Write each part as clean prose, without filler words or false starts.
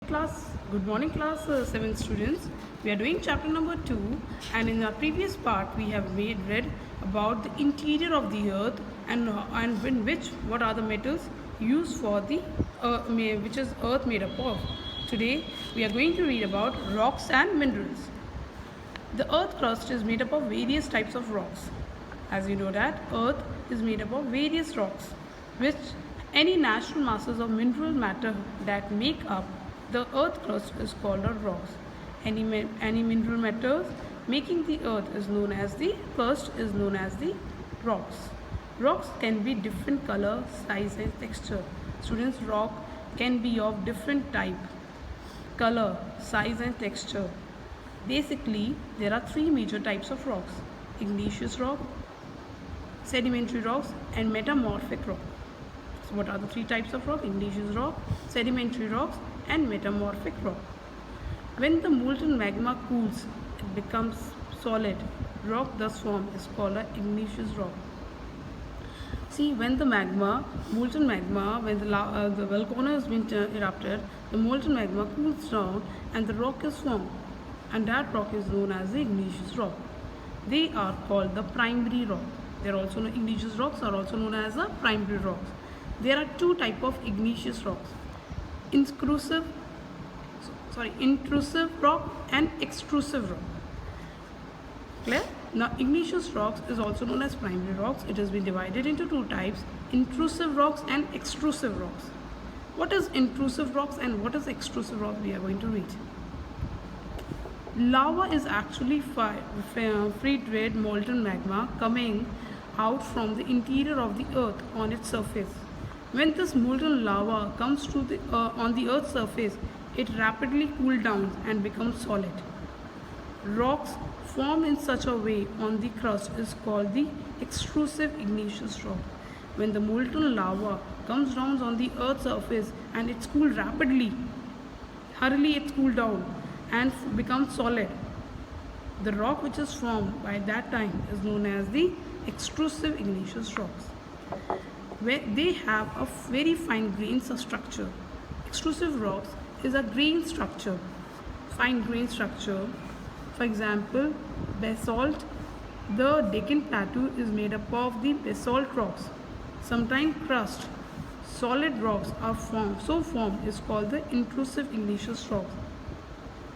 Good morning class 7 students. We are doing chapter number 2, and in our previous part we have read about the interior of the earth and in which what are the metals used for the which is earth made up of. Today we are going to read about rocks and minerals. The earth crust is made up of various types of rocks. As you know that earth is made up of various rocks, which any natural masses of mineral matter that make up the earth crust is called a rocks. Any mineral matters making the earth is known as the crust is known as the rocks. Rocks can be different color, size and texture. Students, rock can be of different type, color, size and texture. Basically, there are three major types of rocks: igneous rock, sedimentary rocks and metamorphic rock. So what are the three types of rock? Igneous rock, sedimentary rocks and metamorphic rock. When the molten magma cools, it becomes solid. Rock thus formed is called an igneous rock. See, when the molten magma, when the volcano has been erupted, the molten magma cools down and the rock is formed, and that rock is known as the igneous rock. They are called the primary rock. They are also igneous rocks are also known as the primary rocks. There are two types of igneous rocks: intrusive rock and extrusive rock. Clear? Now, igneous rocks is also known as primary rocks. It has been divided into two types: intrusive rocks and extrusive rocks. What is intrusive rocks and what is extrusive rocks? We are going to read. Lava is actually free-red molten magma coming out from the interior of the earth on its surface. When this molten lava comes to on the earth's surface, it rapidly cools down and becomes solid. Rocks formed in such a way on the crust is called the extrusive igneous rock. When the molten lava comes down on the earth's surface and it's cooled rapidly, it's cooled down and becomes solid. The rock which is formed by that time is known as the extrusive igneous rocks, where they have a very fine grain structure. Extrusive rocks is a grain structure, fine grain structure. For example, basalt. The Deccan Plateau is made up of the basalt rocks. Sometimes crust, solid rocks are formed. So formed is called the intrusive igneous rocks.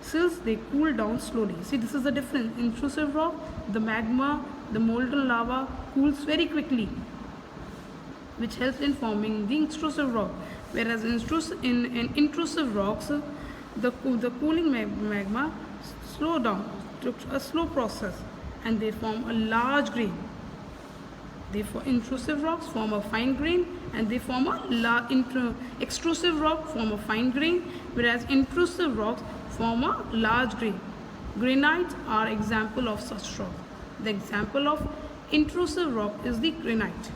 Since they cool down slowly. See, this is the difference. Intrusive rock, the magma, the molten lava cools very quickly, which helps in forming the extrusive rock. Whereas in intrusive rocks, the cooling magma slow down to a slow process and they form a large grain. Intrusive rocks form a fine grain and they form extrusive rock form a fine grain, whereas intrusive rocks form a large grain. Granites are example of such rock. The example of intrusive rock is the granite.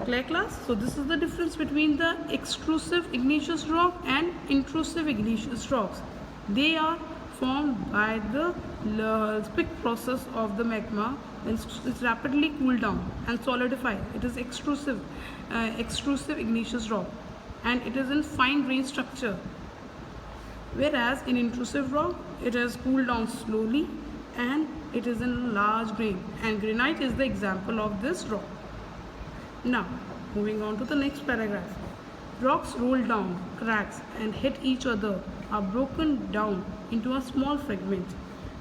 Clear class? So this is the difference between the extrusive igneous rock and intrusive igneous rocks. They are formed by the quick process of the magma and it's rapidly cooled down and solidify. It is extrusive igneous rock and it is in fine grain structure. Whereas in intrusive rock, it has cooled down slowly and it is in large grain, and granite is the example of this rock. Now, moving on to the next paragraph. Rocks roll down, cracks and hit each other are broken down into a small fragment.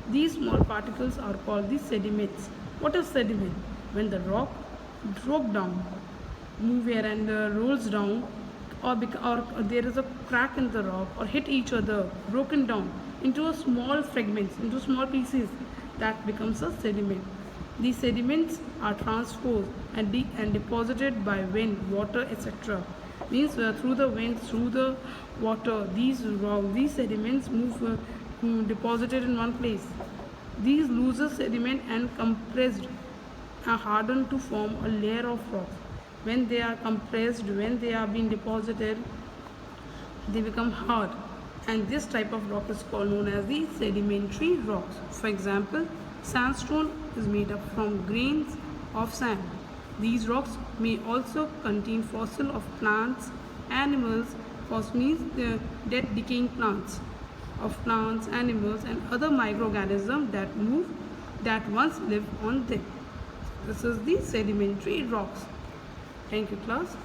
These small particles are called the sediments. What is sediment? When the rock broke down, move here and rolls down, or there is a crack in the rock or hit each other, broken down into a small fragments, into small pieces, that becomes a sediment. These sediments are transposed and deposited by wind, water, etc. Means through the wind, through the water, these sediments move deposited in one place. These loses sediment and compressed are hardened to form a layer of rock. When they are compressed, when they are being deposited, they become hard, and this type of rock is called known as the sedimentary rocks. For example, sandstone is made up from grains of sand. These rocks may also contain fossils of plants, animals, First means the dead decaying plants, of plants, animals and other microorganisms that move, that once lived on them. This is the sedimentary rocks. Thank you, class.